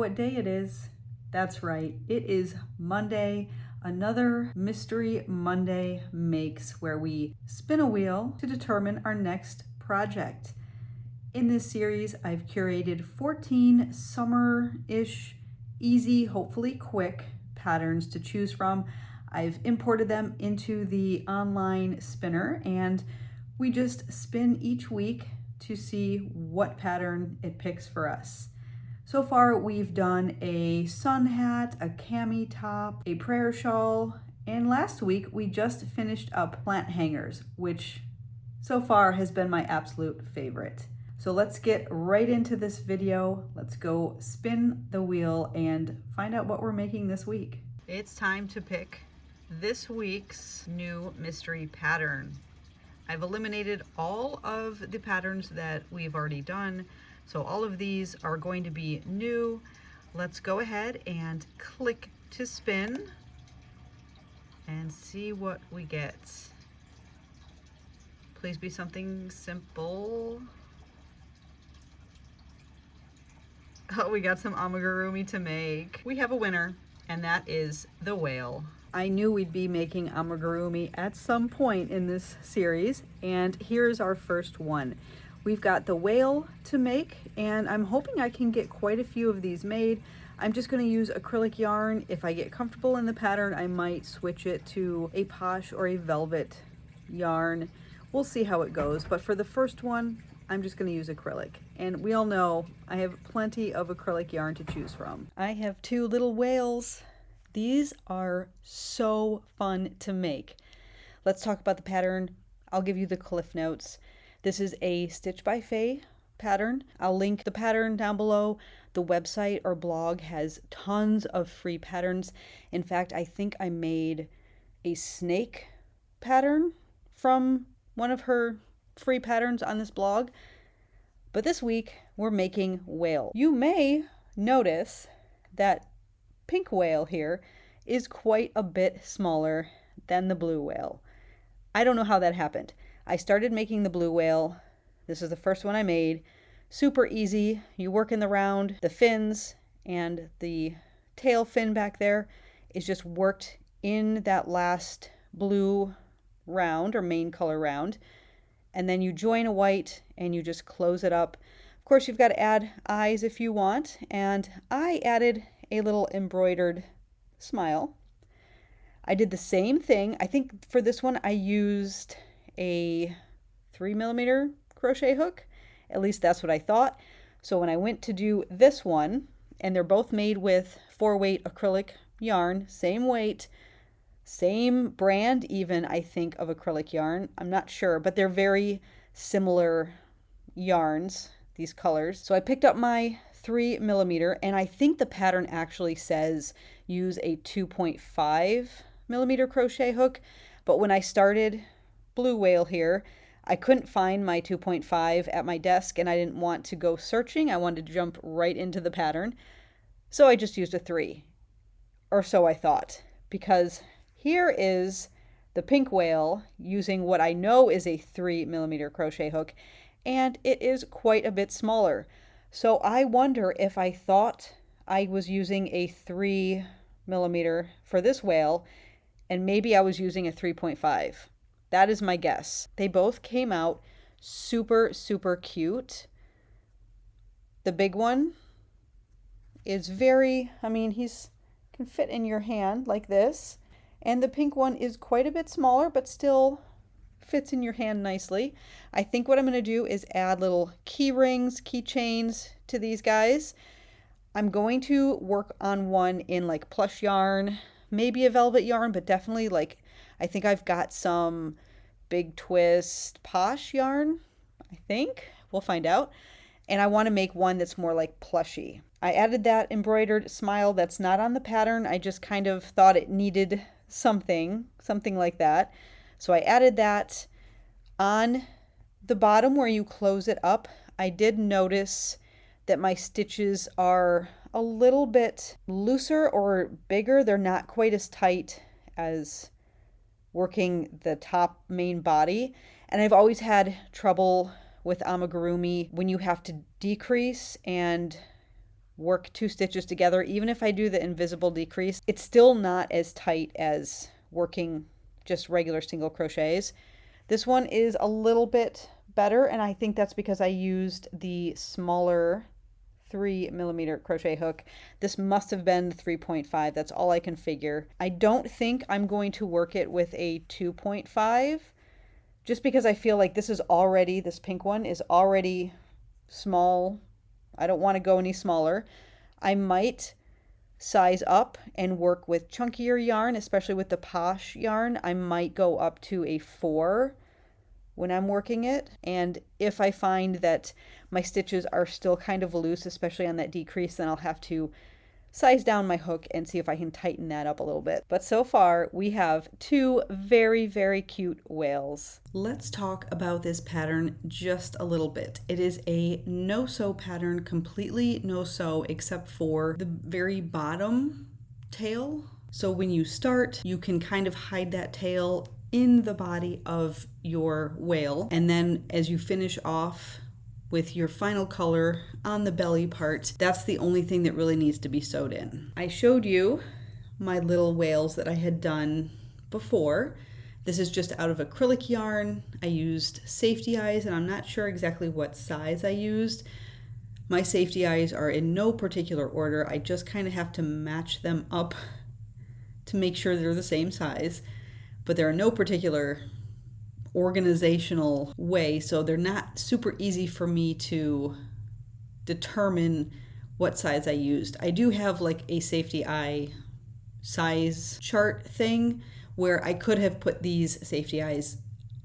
what day it is. That's right, it is Monday, another Mystery Monday Makes, where we spin a wheel to determine our next project. In this series, I've curated 14 summer-ish, easy, hopefully quick patterns to choose from. I've imported them into the online spinner, and we just spin each week to see what pattern it picks for us. So far, we've done a sun hat, a cami top, a prayer shawl, and last week we just finished up plant hangers, which so far has been my absolute favorite. So let's get right into this video. Let's go spin the wheel and find out what we're making this week. It's time to pick this week's new mystery pattern. I've eliminated all of the patterns that we've already done, so all of these are going to be new. Let's go ahead and click to spin and see what we get. Please be something simple. Oh, we got some amigurumi to make. We have a winner, and that is the whale. I knew we'd be making amigurumi at some point in this series, and here's our first one. We've got the whale to make, and I'm hoping I can get quite a few of these made. I'm just going to use acrylic yarn. If I get comfortable in the pattern, I might switch it to a posh or a velvet yarn. We'll see how it goes, but for the first one, I'm just going to use acrylic. And we all know I have plenty of acrylic yarn to choose from. I have two little whales. These are so fun to make. Let's talk about the pattern. I'll give you the cliff notes. This is a Stitch by Faye pattern. I'll link the pattern down below. The website or blog has tons of free patterns. In fact, I think I made a snake pattern from one of her free patterns on this blog. But this week we're making whale. You may notice that pink whale here is quite a bit smaller than the blue whale. I don't know how that happened. I started making the blue whale. This is the first one I made. Super easy. You work in the round. The fins and the tail fin back there is just worked in that last blue round or main color round. And then you join a white and you just close it up. Of course, you've got to add eyes if you want. And I added a little embroidered smile. I did the same thing. I think for this one I used a 3mm crochet hook. At least that's what I thought. So when I went to do this one, and they're both made with 4-weight acrylic yarn, same weight, same brand even, I think, of acrylic yarn. I'm not sure, but they're very similar yarns, these colors. So I picked up my 3mm, and I think the pattern actually says use a 2.5mm crochet hook, but when I started blue whale here, I couldn't find my 2.5 at my desk, and I didn't want to go searching. I wanted to jump right into the pattern, so I just used a 3, or so I thought, because here is the pink whale using what I know is a 3mm crochet hook, and it is quite a bit smaller. So I wonder if I thought I was using a 3mm for this whale, and maybe I was using a 3.5. That is my guess. They both came out super, super cute. The big one is very, he's can fit in your hand like this. And the pink one is quite a bit smaller, but still fits in your hand nicely. I think what I'm going to do is add little key rings, keychains to these guys. I'm going to work on one in like plush yarn, maybe a velvet yarn, but definitely like, I think I've got some big twist posh yarn, I think. We'll find out. And I want to make one that's more like plushy. I added that embroidered smile that's not on the pattern. I just kind of thought it needed something like that. So I added that. On the bottom where you close it up, I did notice that my stitches are a little bit looser or bigger. They're not quite as tight as working the top main body. And I've always had trouble with amigurumi when you have to decrease and work 2 stitches together. Even if I do the invisible decrease, it's still not as tight as working just regular single crochets. This one is a little bit better, and I think that's because I used the smaller 3mm crochet hook. This must have been 3.5. That's all I can figure. I don't think I'm going to work it with a 2.5, just because I feel like this pink one is already small. I don't want to go any smaller. I might size up and work with chunkier yarn, especially with the Posh yarn. I might go up to a 4 when I'm working it. And if I find that my stitches are still kind of loose, especially on that decrease, then I'll have to size down my hook and see if I can tighten that up a little bit. But so far we have 2 very, very cute whales. Let's talk about this pattern just a little bit. It is a no-sew pattern, completely no-sew except for the very bottom tail. So when you start, you can kind of hide that tail in the body of your whale, and then as you finish off with your final color on the belly part, that's the only thing that really needs to be sewed in. I showed you my little whales that I had done before. This is just out of acrylic yarn. I used safety eyes, and I'm not sure exactly what size I used. My safety eyes are in no particular order. I just kind of have to match them up to make sure they're the same size, but they're in no particular organizational way, so they're not super easy for me to determine what size I used. I do have like a safety eye size chart thing where I could have put these safety eyes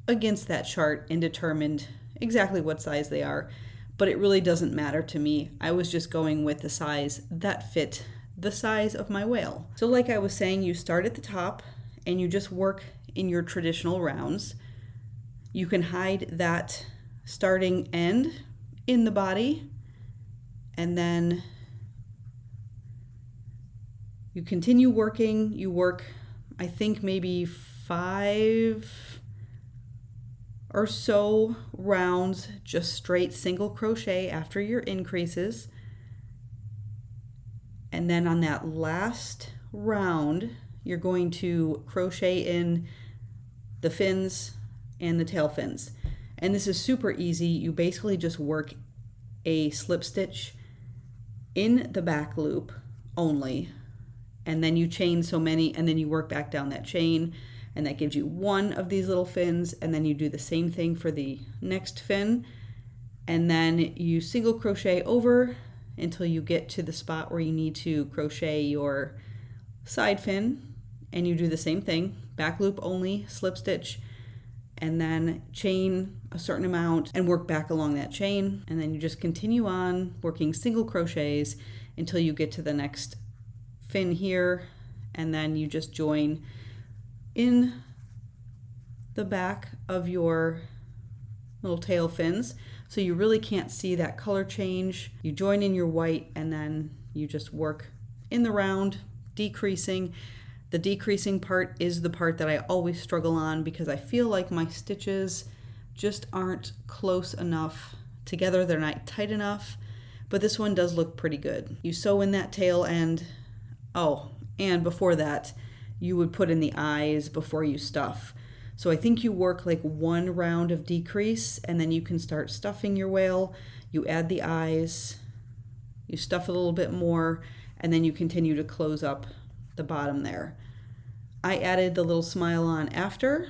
against that chart and determined exactly what size they are, but it really doesn't matter to me. I was just going with the size that fit the size of my whale. So like I was saying, you start at the top and you just work in your traditional rounds. You can hide that starting end in the body, and then you continue working. You work, I think, maybe 5 or so rounds, just straight single crochet after your increases. And then on that last round, you're going to crochet in the fins and the tail fins. And this is super easy. You basically just work a slip stitch in the back loop only, and then you chain so many, and then you work back down that chain, and that gives you one of these little fins, and then you do the same thing for the next fin, and then you single crochet over until you get to the spot where you need to crochet your side fin, and you do the same thing, back loop only, slip stitch, and then chain a certain amount and work back along that chain, and then you just continue on working single crochets until you get to the next fin here, and then you just join in the back of your little tail fins, so you really can't see that color change. You join in your white, and then you just work in the round, decreasing. The decreasing part is the part that I always struggle on because I feel like my stitches just aren't close enough together. They're not tight enough, but this one does look pretty good. You sew in that tail end. Oh, and before that, you would put in the eyes before you stuff. So I think you work like 1 round of decrease, and then you can start stuffing your whale. You add the eyes, you stuff a little bit more, and then you continue to close up the bottom there. I added the little smile on after.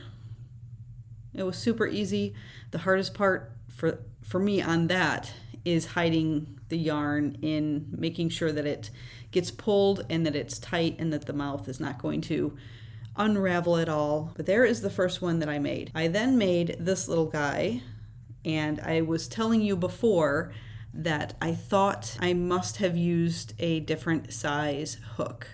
It was super easy. The hardest part for me on that is hiding the yarn in, making sure that it gets pulled and that it's tight and that the mouth is not going to unravel at all. But there is the first one that I made. I then made this little guy, and I was telling you before that I thought I must have used a different size hook.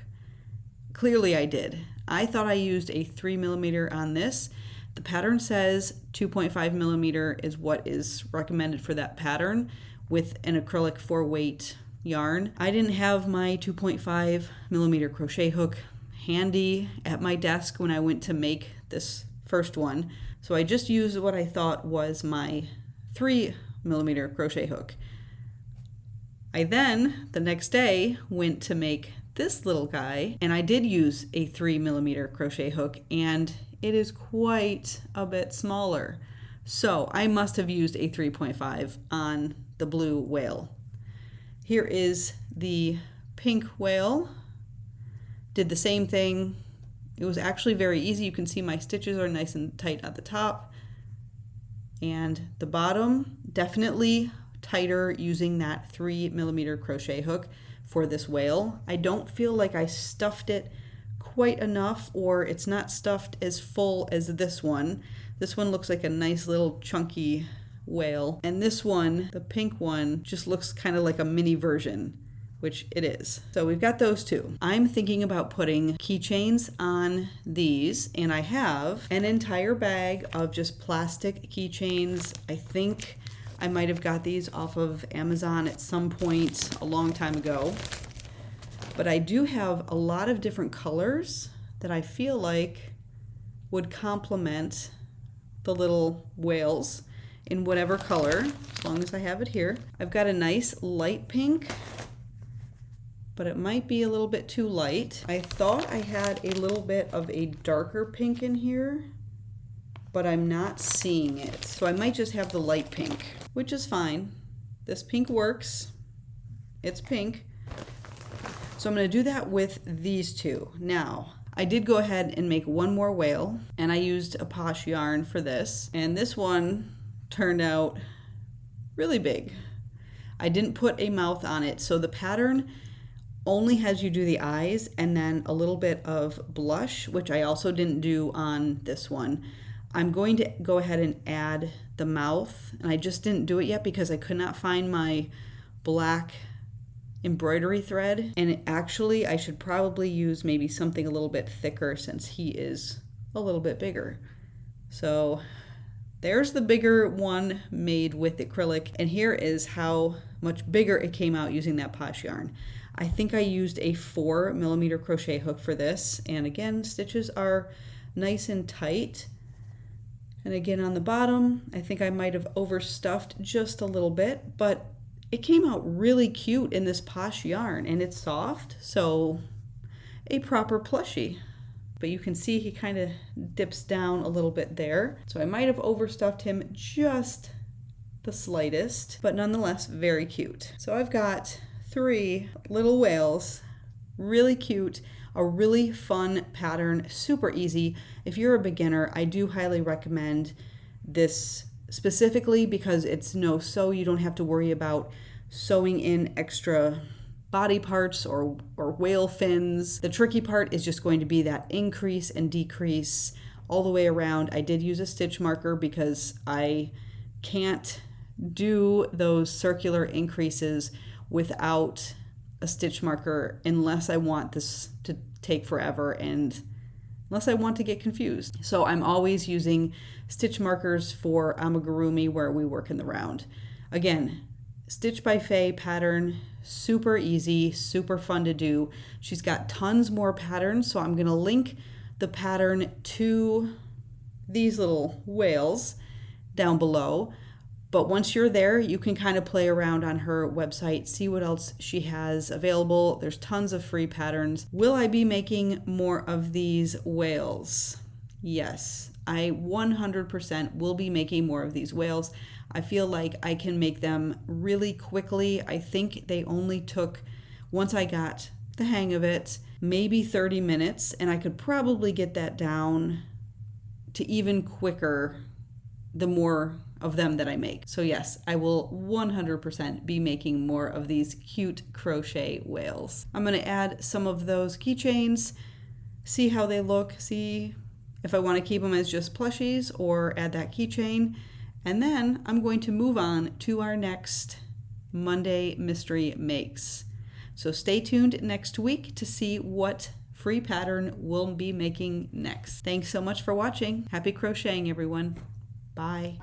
Clearly I did. I thought I used a 3mm on this. The pattern says 2.5mm is what is recommended for that pattern with an acrylic 4-weight yarn. I didn't have my 2.5mm crochet hook handy at my desk when I went to make this first one, so I just used what I thought was my 3mm crochet hook. I then, the next day, went to make this little guy, and I did use a 3mm crochet hook, and it is quite a bit smaller. So I must have used a 3.5 on the blue whale. Here is the pink whale. Did the same thing. It was actually very easy. You can see my stitches are nice and tight at the top. And the bottom, definitely tighter using that 3mm crochet hook for this whale. I don't feel like I stuffed it quite enough, or it's not stuffed as full as this one. This one looks like a nice little chunky whale. And this one, the pink one, just looks kind of like a mini version, which it is. So we've got those two. I'm thinking about putting keychains on these, and I have an entire bag of just plastic keychains. I think I might have got these off of Amazon at some point a long time ago. But I do have a lot of different colors that I feel like would complement the little whales in whatever color, as long as I have it here. I've got a nice light pink, but it might be a little bit too light. I thought I had a little bit of a darker pink in here, but I'm not seeing it. So I might just have the light pink, which is fine. This pink works. It's pink. So I'm going to do that with these two. Now, I did go ahead and make one more whale, and I used a posh yarn for this. And this one turned out really big. I didn't put a mouth on it, so the pattern only has you do the eyes and then a little bit of blush, which I also didn't do on this one. I'm going to go ahead and add the mouth, and I just didn't do it yet because I could not find my black embroidery thread, and actually I should probably use maybe something a little bit thicker since he is a little bit bigger. So there's the bigger one made with acrylic, and here is how much bigger it came out using that posh yarn. I think I used a 4mm crochet hook for this, and again, stitches are nice and tight. And again, on the bottom, I think I might have overstuffed just a little bit, but it came out really cute in this posh yarn, and it's soft, so a proper plushie. But you can see he kind of dips down a little bit there. So I might have overstuffed him just the slightest, but nonetheless, very cute. So I've got 3 little whales, really cute, a really fun pattern, super easy. If you're a beginner, I do highly recommend this specifically because it's no sew. You don't have to worry about sewing in extra body parts or whale fins. The tricky part is just going to be that increase and decrease all the way around. I did use a stitch marker because I can't do those circular increases without a stitch marker unless I want this to take forever and unless I want to get confused. So I'm always using stitch markers for amigurumi where we work in the round. Again, Stitch by Faye pattern, super easy, super fun to do. She's got tons more patterns, so I'm gonna link the pattern to these little whales down below. But once you're there, you can kind of play around on her website, see what else she has available. There's tons of free patterns. Will I be making more of these whales? Yes, I 100% will be making more of these whales. I feel like I can make them really quickly. I think they only took, once I got the hang of it, maybe 30 minutes, and I could probably get that down to even quicker the more of them that I make. So yes, I will 100% be making more of these cute crochet whales. I'm going to add some of those keychains, see how they look, see if I want to keep them as just plushies or add that keychain. And then I'm going to move on to our next Monday Mystery Makes. So stay tuned next week to see what free pattern we'll be making next. Thanks so much for watching. Happy crocheting, everyone. Bye.